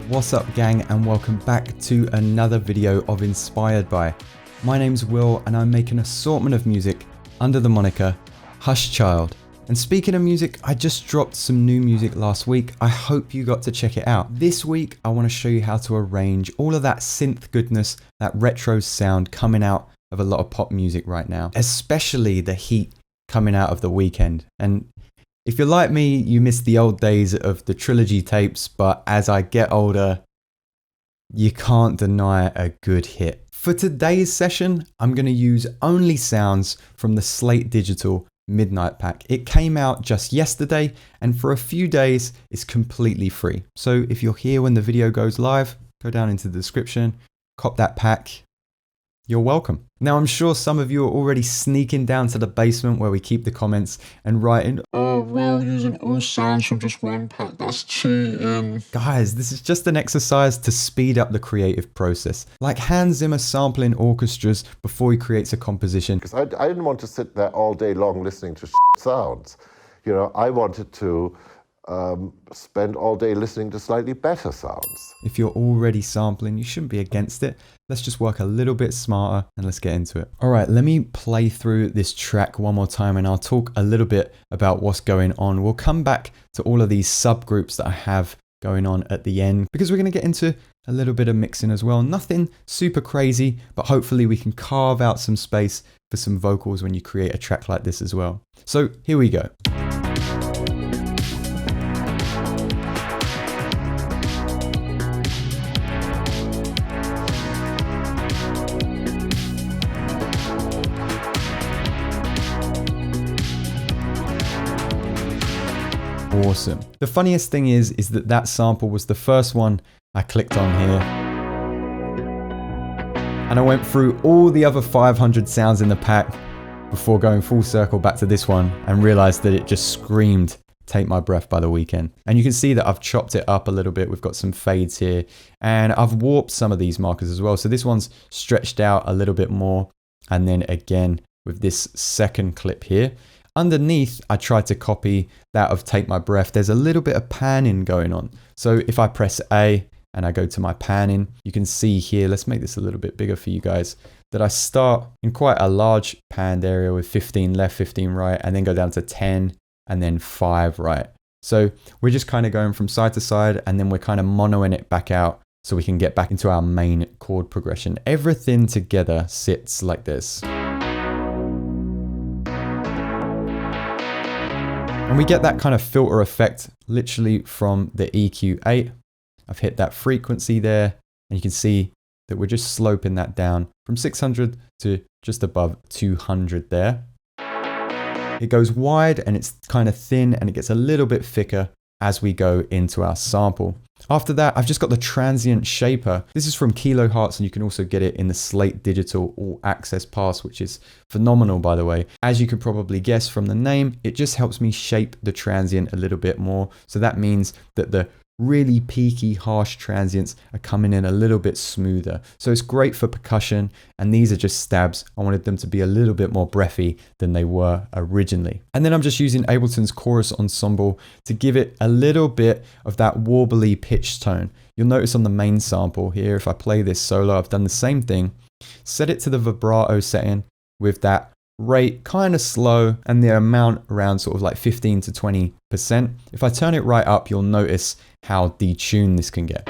What's up, gang, and welcome back to another video of Inspired By. My name's Will and I'm making an assortment of music under the moniker Hush Child. And speaking of music, I just dropped some new music last week. I hope you got to check it out. This week, I want to show you how to arrange all of that synth goodness, that retro sound coming out of a lot of pop music right now, especially the heat coming out of the Weeknd. And if you're like me, you miss the old days of the trilogy tapes, but as I get older, you can't deny a good hit. For today's session, I'm going to use only sounds from the Slate Digital Midnight Pack. It came out just yesterday, and for a few days, it's completely free. So if you're here when the video goes live, go down into the description, cop that pack. You're welcome. Now, I'm sure some of you are already sneaking down to the basement where we keep the comments and writing, "Oh, well, using all sounds from just one pack, that's cheating." Guys, this is just an exercise to speed up the creative process. Like Hans Zimmer sampling orchestras before he creates a composition. Because I didn't want to sit there all day long listening to sounds. You know, I wanted to spend all day listening to slightly better sounds. If you're already sampling, you shouldn't be against it. Let's just work a little bit smarter and let's get into it. All right, let me play through this track one more time and I'll talk a little bit about what's going on. We'll come back to all of these subgroups that I have going on at the end because we're going to get into a little bit of mixing as well. Nothing super crazy, but hopefully we can carve out some space for some vocals when you create a track like this as well. So here we go. Awesome. The funniest thing is that sample was the first one I clicked on here. And I went through all the other 500 sounds in the pack before going full circle back to this one and realized that it just screamed "Take My Breath" by The Weeknd. And you can see that I've chopped it up a little bit. We've got some fades here and I've warped some of these markers as well. So this one's stretched out a little bit more. And then again, with this second clip here, underneath, I tried to copy that of "Take My Breath." There's a little bit of panning going on. So if I press A and I go to my panning, you can see here, let's make this a little bit bigger for you guys, that I start in quite a large panned area with 15 left, 15 right, and then go down to 10 and then 5 right. So we're just kind of going from side to side and then we're kind of monoing it back out so we can get back into our main chord progression. Everything together sits like this. And we get that kind of filter effect literally from the EQ8. I've hit that frequency there and you can see that we're just sloping that down from 600 to just above 200 there. It goes wide and it's kind of thin and it gets a little bit thicker as we go into our sample. After that, I've just got the transient shaper. This is from Kilohertz and you can also get it in the Slate Digital All Access Pass, which is phenomenal, by the way. As you could probably guess from the name, it just helps me shape the transient a little bit more. So that means that the really peaky, harsh transients are coming in a little bit smoother. So it's great for percussion, and these are just stabs. I wanted them to be a little bit more breathy than they were originally. And then I'm just using Ableton's Chorus Ensemble to give it a little bit of that warbly pitch tone. You'll notice on the main sample here, if I play this solo, I've done the same thing. Set it to the vibrato setting with that rate kind of slow and the amount around sort of like 15 to 20%. If I turn it right up, you'll notice how detuned this can get.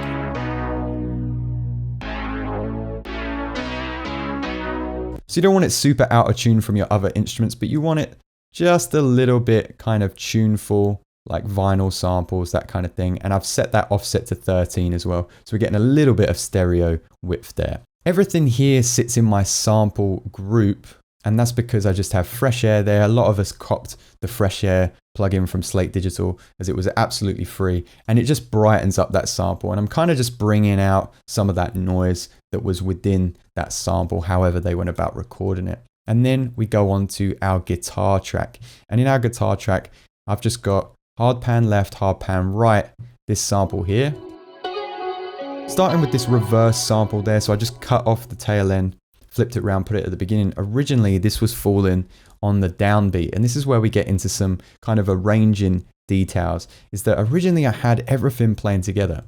So you don't want it super out of tune from your other instruments, but you want it just a little bit kind of tuneful, like vinyl samples, that kind of thing. And I've set that offset to 13 as well. So we're getting a little bit of stereo width there. Everything here sits in my sample group, and that's because I just have Fresh Air there. A lot of us copped the Fresh Air plugin from Slate Digital as it was absolutely free, and it just brightens up that sample. And I'm kind of just bringing out some of that noise that was within that sample, however they went about recording it. And then we go on to our guitar track. And in our guitar track, I've just got hard pan left, hard pan right, this sample here. Starting with this reverse sample there, so I just cut off the tail end, flipped it around, put it at the beginning. Originally, this was falling on the downbeat, and this is where we get into some kind of arranging details, is that originally I had everything playing together.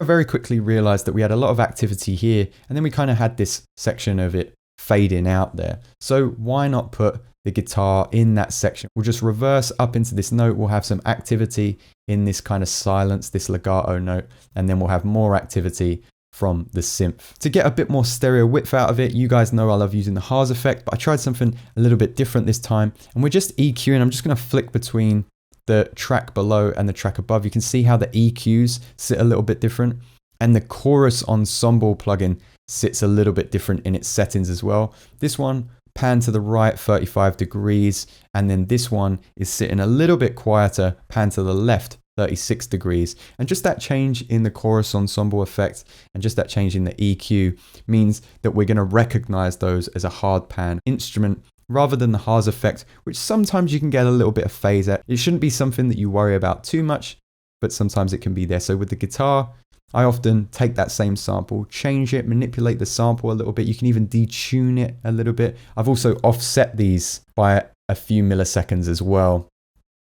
I very quickly realized that we had a lot of activity here, and then we kind of had this section of it fading out there. So why not put the guitar in that section? We'll just reverse up into this note. We'll have some activity in this kind of silence, this legato note, and then we'll have more activity from the synth. To get a bit more stereo width out of it, you guys know I love using the Haas effect, but I tried something a little bit different this time, and we're just EQing. I'm just going to flick between the track below and the track above. You can see how the EQs sit a little bit different, and the chorus ensemble plugin sits a little bit different in its settings as well. This one pan to the right 35 degrees, and then this one is sitting a little bit quieter, pan to the left 36 degrees. And just that change in the chorus ensemble effect and just that change in the EQ means that we're going to recognize those as a hard pan instrument rather than the Haas effect, which sometimes you can get a little bit of phase at. It shouldn't be something that you worry about too much, but sometimes it can be there. So with the guitar, I often take that same sample, change it, manipulate the sample a little bit. You can even detune it a little bit. I've also offset these by a few milliseconds as well,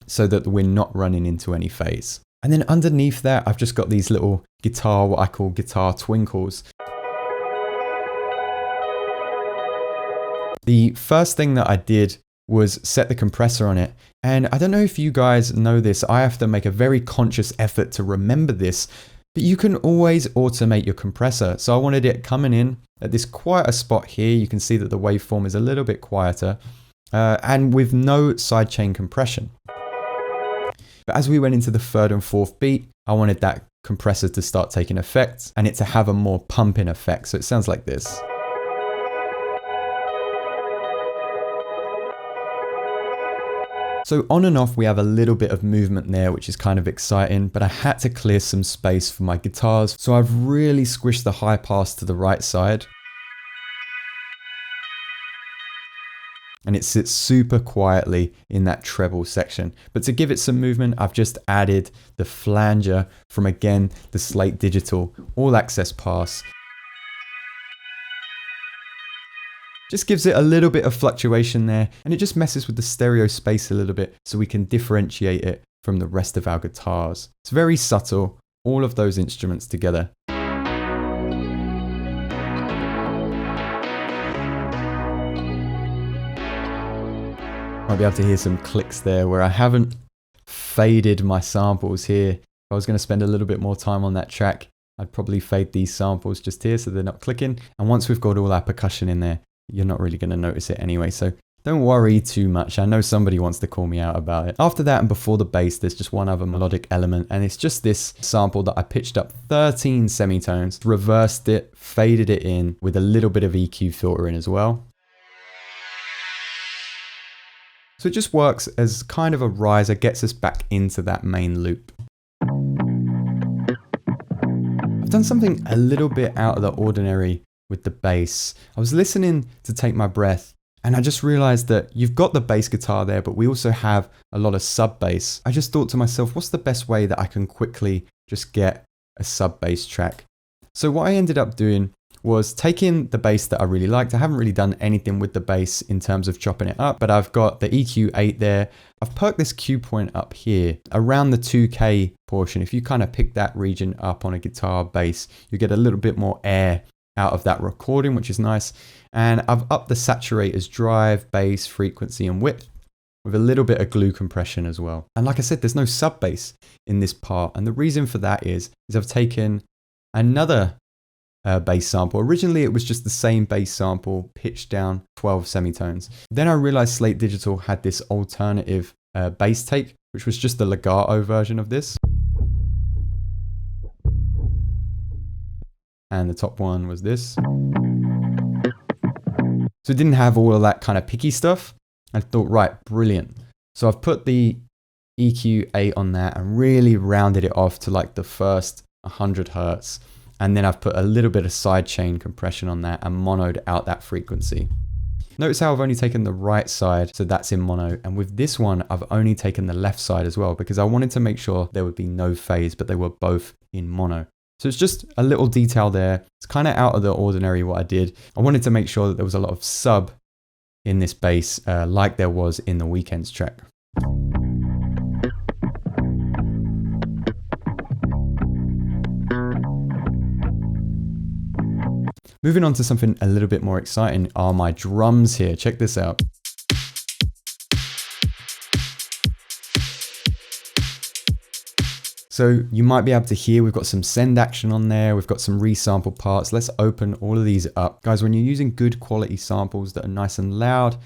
so that we're not running into any phase. And then underneath that, I've just got these little guitar, what I call guitar twinkles. The first thing that I did was set the compressor on it. And I don't know if you guys know this, I have to make a very conscious effort to remember this, but you can always automate your compressor. So I wanted it coming in at this quieter spot here. You can see that the waveform is a little bit quieter and with no sidechain compression. But as we went into the third and fourth beat, I wanted that compressor to start taking effect and it to have a more pumping effect. So it sounds like this. So on and off, we have a little bit of movement there, which is kind of exciting, but I had to clear some space for my guitars. So I've really squished the high pass to the right side. And it sits super quietly in that treble section. But to give it some movement, I've just added the flanger from, again, the Slate Digital All Access Pass. Just gives it a little bit of fluctuation there, and it just messes with the stereo space a little bit so we can differentiate it from the rest of our guitars. It's very subtle, all of those instruments together. Might be able to hear some clicks there where I haven't faded my samples here. If I was going to spend a little bit more time on that track, I'd probably fade these samples just here so they're not clicking. And once we've got all our percussion in there, you're not really going to notice it anyway. So don't worry too much. I know somebody wants to call me out about it. After that and before the bass, there's just one other melodic element, and it's just this sample that I pitched up 13 semitones, reversed it, faded it in with a little bit of EQ filter in as well. So it just works as kind of a riser, gets us back into that main loop. I've done something a little bit out of the ordinary with the bass. I was listening to Take My Breath, and I just realized that you've got the bass guitar there, but we also have a lot of sub bass. I just thought to myself, what's the best way that I can quickly just get a sub bass track? So what I ended up doing was taking the bass that I really liked. I haven't really done anything with the bass in terms of chopping it up, but I've got the EQ8 there. I've perked this Q point up here around the 2K portion. If you kind of pick that region up on a guitar bass, you get a little bit more air out of that recording, which is nice. And I've upped the saturators, drive, bass, frequency, and width with a little bit of glue compression as well. And like I said, there's no sub bass in this part. And the reason for that is I've taken another bass sample. Originally, it was just the same bass sample pitched down 12 semitones. Then I realized Slate Digital had this alternative bass take, which was just the legato version of this. And the top one was this. So it didn't have all of that kind of picky stuff. I thought, right, brilliant. So I've put the EQ8 on that and really rounded it off to like the first 100 hertz. And then I've put a little bit of sidechain compression on that and monoed out that frequency. Notice how I've only taken the right side, so that's in mono. And with this one, I've only taken the left side as well, because I wanted to make sure there would be no phase, but they were both in mono. So it's just a little detail there. It's kind of out of the ordinary what I did. I wanted to make sure that there was a lot of sub in this bass, like there was in the Weeknd's track. Moving on to something a little bit more exciting are my drums here. Check this out. So you might be able to hear we've got some send action on there. We've got some resample parts. Let's open all of these up. Guys, when you're using good quality samples that are nice and loud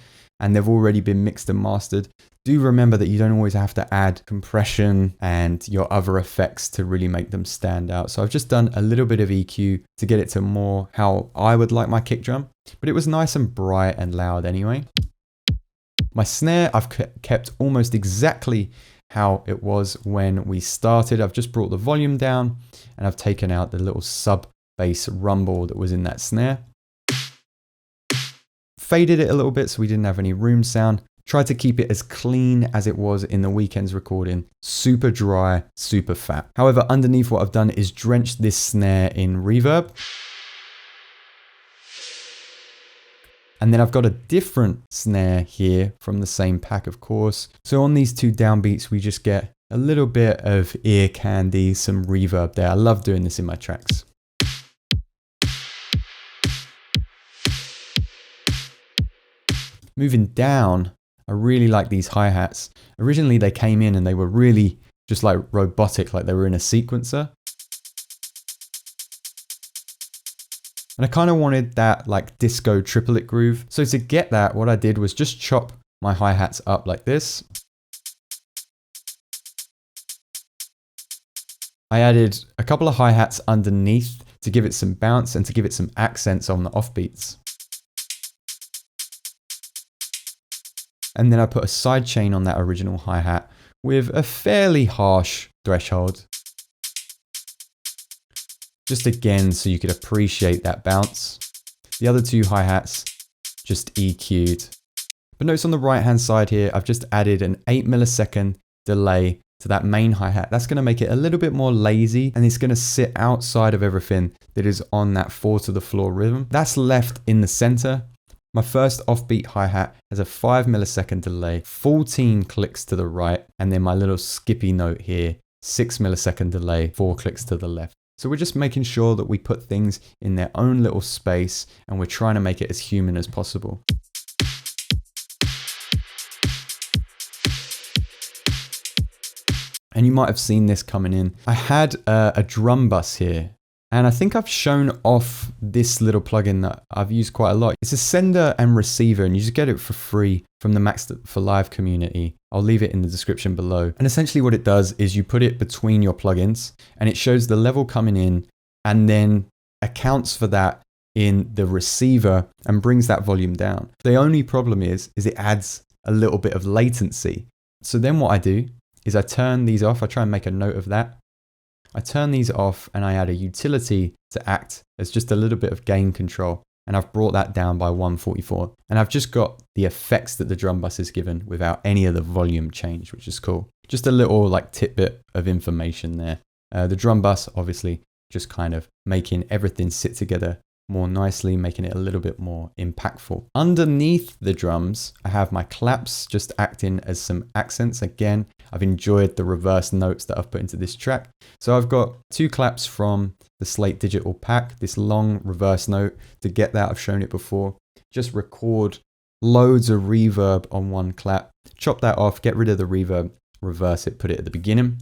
and they've already been mixed and mastered, do remember that you don't always have to add compression and your other effects to really make them stand out. So I've just done a little bit of EQ to get it to more how I would like my kick drum, but it was nice and bright and loud anyway. My snare, I've kept almost exactly how it was when we started. I've just brought the volume down and I've taken out the little sub bass rumble that was in that snare. Faded it a little bit so we didn't have any room sound. Tried to keep it as clean as it was in the Weeknd's recording. Super dry, super fat. However, underneath what I've done is drenched this snare in reverb. And then I've got a different snare here from the same pack, of course. So on these two downbeats, we just get a little bit of ear candy, some reverb there. I love doing this in my tracks. Moving down, I really like these hi-hats. Originally they came in and they were really just like robotic, like they were in a sequencer. And I kind of wanted that like disco triplet groove. So to get that, what I did was just chop my hi-hats up like this. I added a couple of hi-hats underneath to give it some bounce and to give it some accents on the offbeats. And then I put a side chain on that original hi-hat with a fairly harsh threshold. Just again, so you could appreciate that bounce. The other two hi-hats just EQ'd. But notice on the right-hand side here, I've just added an 8 millisecond delay to that main hi-hat. That's going to make it a little bit more lazy and it's going to sit outside of everything that is on that 4 to the floor rhythm. That's left in the center. My first offbeat hi-hat has a 5 millisecond delay, 14 clicks to the right, and then my little skippy note here, 6 millisecond delay, 4 clicks to the left. So we're just making sure that we put things in their own little space and we're trying to make it as human as possible. And you might have seen this coming in. I had a drum bus here. And I think I've shown off this little plugin that I've used quite a lot. It's a sender and receiver, and you just get it for free from the Max for Live community. I'll leave it in the description below. And essentially what it does is you put it between your plugins and it shows the level coming in and then accounts for that in the receiver and brings that volume down. The only problem is it adds a little bit of latency. So then what I do is I turn these off. I try and make a note of that. I turn these off and I add a utility to act as just a little bit of gain control. And I've brought that down by 144. And I've just got the effects that the drum bus is given without any of the volume change, which is cool. Just a little like tidbit of information there. The drum bus, obviously, just kind of making everything sit together more nicely, making it a little bit more impactful. Underneath the drums, I have my claps just acting as some accents. Again, I've enjoyed the reverse notes that I've put into this track. So I've got 2 claps from the Slate digital pack, this long reverse note. To get that, I've shown it before. Just record loads of reverb on one clap, chop that off, get rid of the reverb, reverse it, put it at the beginning.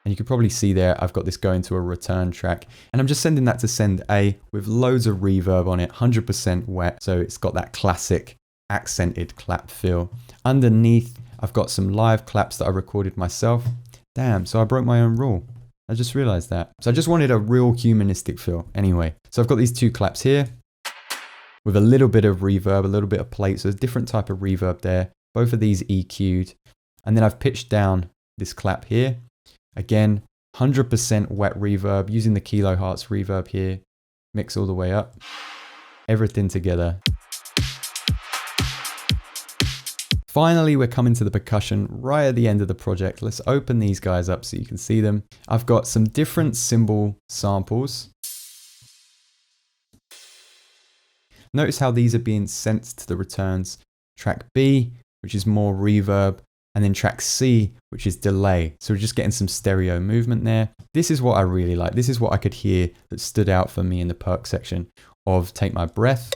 And you can probably see there, I've got this going to a return track and I'm just sending that to send A with loads of reverb on it, 100% wet. So it's got that classic accented clap feel. Underneath, I've got some live claps that I recorded myself. Damn, so I broke my own rule. I just realized that. So I just wanted a real humanistic feel. Anyway, so I've got these 2 claps here with a little bit of reverb, a little bit of plate. So there's a different type of reverb there. Both of these EQ'd. And then I've pitched down this clap here. Again, 100% wet reverb, using the kilohertz reverb here. Mix all the way up. Everything together. Finally, we're coming to the percussion right at the end of the project. Let's open these guys up so you can see them. I've got some different cymbal samples. Notice how these are being sent to the returns. Track B, which is more reverb. and then track C, which is delay. So we're just getting some stereo movement there. This is what I really like. This is what I could hear that stood out for me in the perk section of Take My Breath.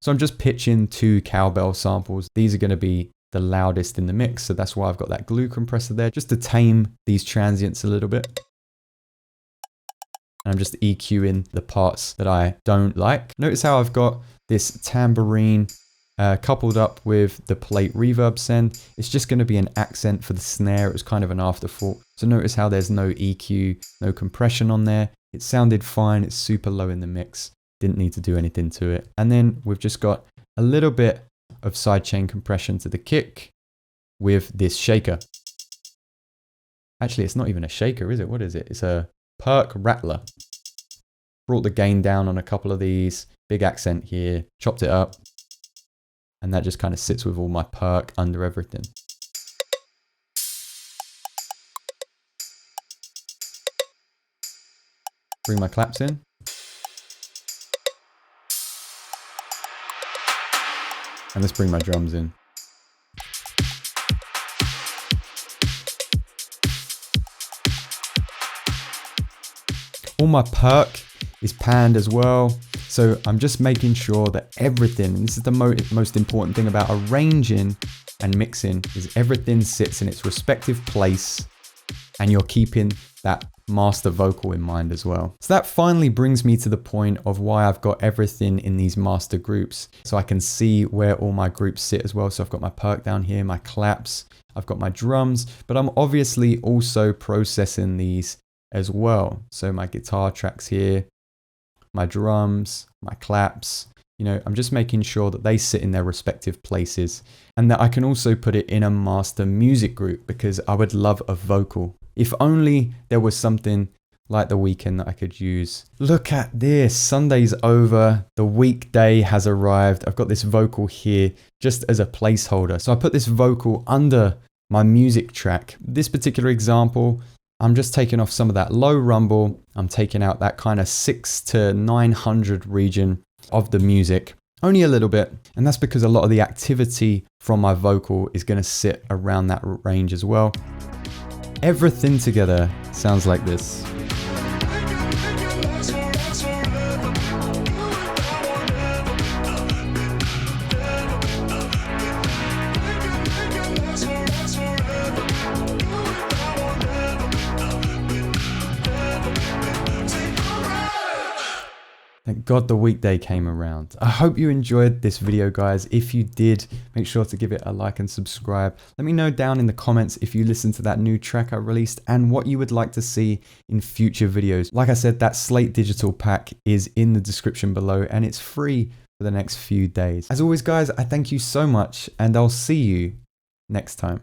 So I'm just pitching 2 cowbell samples. These are going to be the loudest in the mix, so that's why I've got that glue compressor there, just to tame these transients a little bit. And I'm just EQing the parts that I don't like. Notice how I've got this tambourine coupled up with the plate reverb send. It's just going to be an accent for the snare. It was kind of an afterthought. So notice how there's no EQ, no compression on there. It sounded fine. It's super low in the mix. Didn't need to do anything to it. And then we've just got a little bit of sidechain compression to the kick with this shaker. Actually, it's not even a shaker, is it? What is it? It's a perk rattler. Brought the gain down on a couple of these. Big accent here. Chopped it up. And that just kind of sits with all my perk under everything. Bring my claps in. And let's bring my drums in. All my perk is panned as well. So I'm just making sure that everything, and this is the most important thing about arranging and mixing, is everything sits in its respective place and you're keeping that master vocal in mind as well. So that finally brings me to the point of why I've got everything in these master groups. So I can see where all my groups sit as well. So I've got my perk down here, my claps, I've got my drums, but I'm obviously also processing these as well. So my guitar tracks here, my drums, my claps, you know, I'm just making sure that they sit in their respective places and that I can also put it in a master music group because I would love a vocal. If only there was something like the Weeknd that I could use. Look at this, Sunday's over, the weekday has arrived. I've got this vocal here just as a placeholder. So I put this vocal under my music track. This particular example, I'm just taking off some of that low rumble. I'm taking out that kind of 600 to 900 region of the music, only a little bit. And that's because a lot of the activity from my vocal is going to sit around that range as well. Everything together sounds like this. Thank God the weekday came around. I hope you enjoyed this video, guys. If you did, make sure to give it a like and subscribe. Let me know down in the comments if you listened to that new track I released and what you would like to see in future videos. Like I said, that Slate digital pack is in the description below and it's free for the next few days. As always, guys, I thank you so much and I'll see you next time.